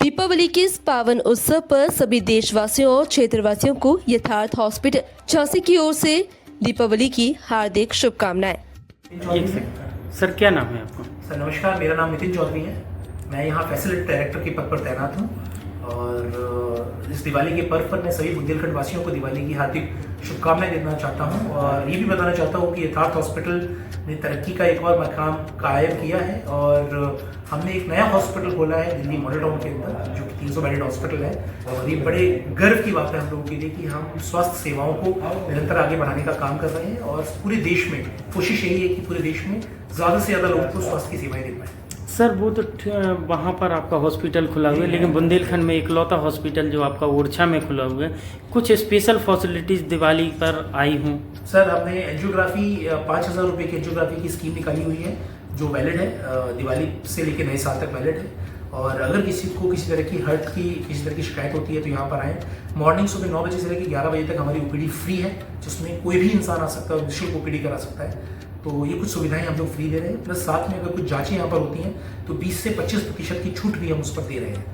दीपावली के इस पावन उत्सव पर सभी देशवासियों और क्षेत्रवासियों को यथार्थ हॉस्पिटल झांसी की ओर से दीपावली की हार्दिक शुभकामनाएं। एक सेकंड सर, क्या नाम है आपका? सर नमस्कार, मेरा नाम नितिन चौधरी है। मैं यहाँ फैसिलिटी डायरेक्टर के पद पर तैनात हूँ और इस दिवाली के पर्व पर मैं सभी बुंदेलखंड वासियों को दिवाली की हार्दिक शुभकामनाएं देना चाहता हूँ और ये भी बताना चाहता हूँ कि यथार्थ हॉस्पिटल ने तरक्की का एक और मकाम कायम किया है और हमने एक नया हॉस्पिटल खोला है दिल्ली मॉडल टाउन के अंदर, जो कि 300 बेडेड हॉस्पिटल है। और ये बड़े गर्व की बात है हम लोगों के लिए कि हम स्वास्थ्य सेवाओं को निरंतर आगे बढ़ाने का काम कर रहे हैं और पूरे देश में कोशिश यही है कि पूरे देश में ज़्यादा से ज़्यादा लोगों को स्वास्थ्य की सेवाएं दे पाएँ। सर वो तो वहाँ पर आपका हॉस्पिटल खुला हुआ है, लेकिन बुंदेलखंड में इकलौता हॉस्पिटल जो आपका ओरछा में खुला हुआ है, कुछ स्पेशल फैसिलिटीज़ दिवाली पर आई हूँ? सर हमने एंजियोग्राफी 5,000 रुपये की एंजियोग्राफी की स्कीम निकाली हुई है जो वैलिड है, दिवाली से लेकर नए साल तक वैलिड है। और अगर किसी को किसी तरह की हार्ट की किसी तरह की शिकायत होती है तो यहाँ पर आएँ। मॉर्निंग सुबह 9 बजे से लेकर 11 बजे तक हमारी ओपीडी फ्री है, जिसमें कोई भी इंसान आ सकता है और निःशुल्क ओपीडी करा सकता है। तो ये कुछ सुविधाएं हम लोग फ्री दे रहे हैं, प्लस साथ में अगर कुछ जांचें यहाँ पर होती हैं तो 20 से 25% की छूट भी हम उस पर दे रहे हैं।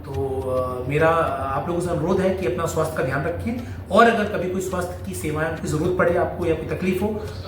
तो मेरा आप लोगों से अनुरोध है कि अपना स्वास्थ्य का ध्यान रखें और अगर कभी कोई स्वास्थ्य की सेवाएं की जरूरत पड़े आपको या कोई तकलीफ हो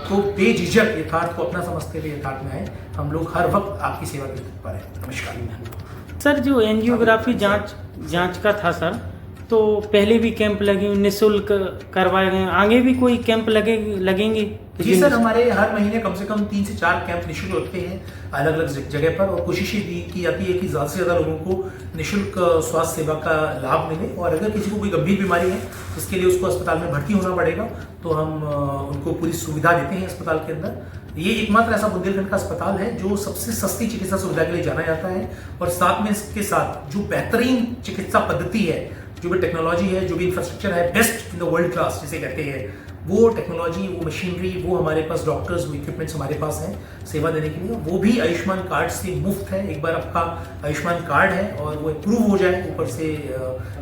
तो बेझिझक यथार्थ को अपना समझते हुए यथार्थ में आए। हम लोग हर वक्त आपकी सेवा के तत्पर हैं। नमस्कार सर, जो एंजियोग्राफी जांच का था सर, तो पहले भी कैंप लगे, निःशुल्क करवाए गए, आगे भी कोई कैंप लगेंगे? जी सर, हमारे हर महीने कम से कम 3 से 4 कैंप निःशुल्क लगते हैं अलग अलग जगह पर और कोशिश ये की जाती है कि ज़्यादा से ज़्यादा लोगों को निःशुल्क स्वास्थ्य सेवा का लाभ मिले। और अगर किसी को कोई गंभीर बीमारी है जिसके लिए उसको अस्पताल में भर्ती होना पड़ेगा तो हम उनको पूरी सुविधा देते हैं अस्पताल के अंदर। ये एकमात्र ऐसा बुंदेलखंड का अस्पताल है जो सबसे सस्ती चिकित्सा सुविधा के लिए जाना जाता है और साथ में इसके साथ जो बेहतरीन चिकित्सा पद्धति है, जो भी टेक्नोलॉजी है, जो भी इंफ्रास्ट्रक्चर है, best in the world class जिसे कहते हैं, वो टेक्नोलॉजी, वो मशीनरी, वो हमारे पास डॉक्टर्स, वो इक्विपमेंट्स हमारे पास हैं सेवा देने के लिए। वो भी आयुष्मान कार्ड से मुफ्त है। एक बार आपका आयुष्मान कार्ड है और वो अप्रूव हो जाए, ऊपर से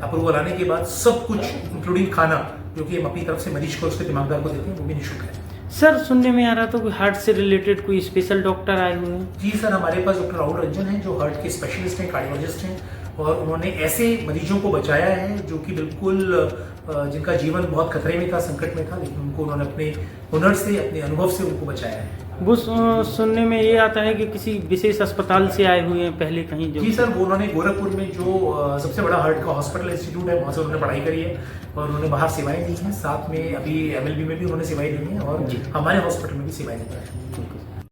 अप्रूवल आने के बाद सब कुछ इंक्लूडिंग खाना जो कि हम अपनी तरफ से मरीज को उसके दिमागदार को देते हैं वो भी निःशुल्क है। सर सुनने में आ रहा था कोई हार्ट से रिलेटेड कोई स्पेशल डॉक्टर आए हुए हैं? जी सर, हमारे पास डॉक्टर राहुल रंजन हैं जो हार्ट के स्पेशलिस्ट हैं, कार्डियोलॉजिस्ट हैं और उन्होंने ऐसे मरीजों को बचाया है जो कि बिल्कुल जिनका जीवन बहुत खतरे में था, संकट में था, लेकिन उनको उन्होंने अपने हुनर से, अपने अनुभव से उनको बचाया है। वो सुनने में ये आता है कि किसी विशेष अस्पताल से आए हुए हैं पहले कहीं जो? जी सर, वो उन्होंने गोरखपुर में जो सबसे बड़ा हार्ट का हॉस्पिटल इंस्टीट्यूट है वहाँ से उन्होंने पढ़ाई करी है और उन्होंने बाहर सेवाएं दी हैं। साथ में अभी MLB में भी उन्होंने सेवाएं दी हैं और हमारे हॉस्पिटल में भी सेवाएं दी हैं।